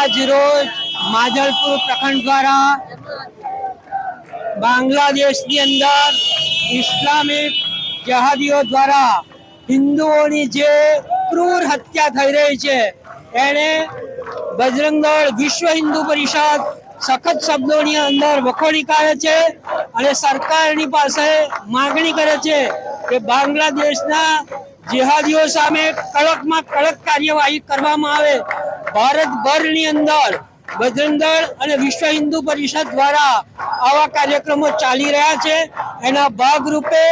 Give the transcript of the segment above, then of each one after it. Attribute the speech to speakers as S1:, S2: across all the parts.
S1: આજ રોજ માજલપુર પ્રખંડ દ્વારા બાંગ્લાદેશની અંદર ઇસ્લામિક જહાદીઓ દ્વારા હિન્દુઓની જે ક્રૂર હત્યા થઈ રહી છે એને બજરંગ દળ વિશ્વ હિન્દુ પરિષદ સખત શબ્દોની અંદર વખોડી કાઢે છે અને સરકારની પાસે માંગણી કરે છે કે બાંગ્લાદેશના જિહાદીઓ સામે કડકમાં કડક કાર્યવાહી કરવામાં આવે। ભારતભરની અંદર બજરંગ દળ અને વિશ્વ હિન્દુ પરિષદ દ્વારા આવા કાર્યક્રમો ચાલી રહ્યા છે। એના ભાગરૂપે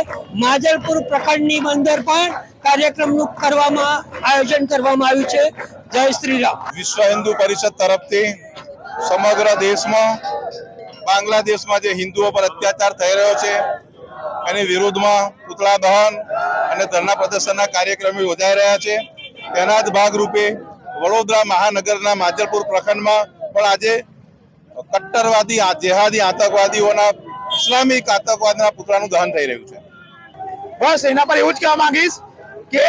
S1: માજલપુર પ્રખંડની અંદર પણ કાર્યક્રમનું આયોજન કરવામાં આવ્યું છે। જય શ્રી રામ।
S2: વિશ્વ હિન્દુ પરિષદ તરફથી સમગ્ર દેશમાં બાંગ્લાદેશમાં જે હિન્દુઓ પર અત્યાચાર થઈ રહ્યો છે એની વિરુદ્ધમાં પુતળા દહન અને ધરણા પ્રદર્શનના કાર્યક્રમો યોજાઈ રહ્યા છે। તેના જ ભાગરૂપે વડોદરા મહાનગરના માજલપુર પ્રખંડમાં પણ આજે કટ્ટરવાદી જેહાદી આતંકવાદીઓના ઇસ્લામિક આતંકવાદના પુતળાનું દહન થઈ રહ્યું છે।
S3: બસ એના પર એવું જ કહેવા માંગીશ કે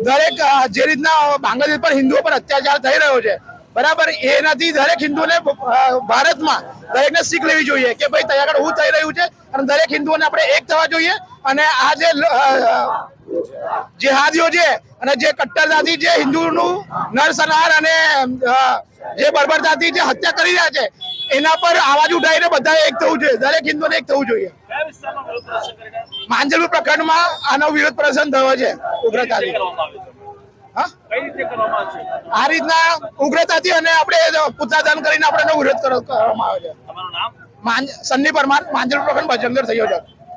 S3: દરેક જે રીતના બાંગ્લાદેશ પર હિન્દુઓ પર અત્યાચાર થઈ રહ્યો છે બરાબર એનાથી દરેક હિન્દુને ભારતમાં દરેકને શીખ લેવી જોઈએ કે ભાઈ ત્યાં આગળ શું થઈ રહ્યું છે અને દરેક હિન્દુઓને આપણે એક થવા જોઈએ। અને આ જે જેહાદીઓ છે અને જે કટ્ટરતાથી જે હિન્દુનું નરસંહાર અને જે બર્બરતાથી જે હત્યા કરી રહ્યા છે એના પર આવાજ ઉઠાવીને બધાએ એક થવું જોઈએ, દરેક હિન્દુને એક થવું જોઈએ। માંજલપુર પ્રખંડમાં આનો વિરોધ પ્રદર્શન થયો છે ઉગ્રતાથી। આ રીતના ઉગ્રતાથી અને આપણે પુતળા દહન કરીને આપણે વિરોધ કરવામાં આવે છે। સન્ની પરમાર, માંજલપુર પ્રખંડ બજરંગ દળ થયો છે।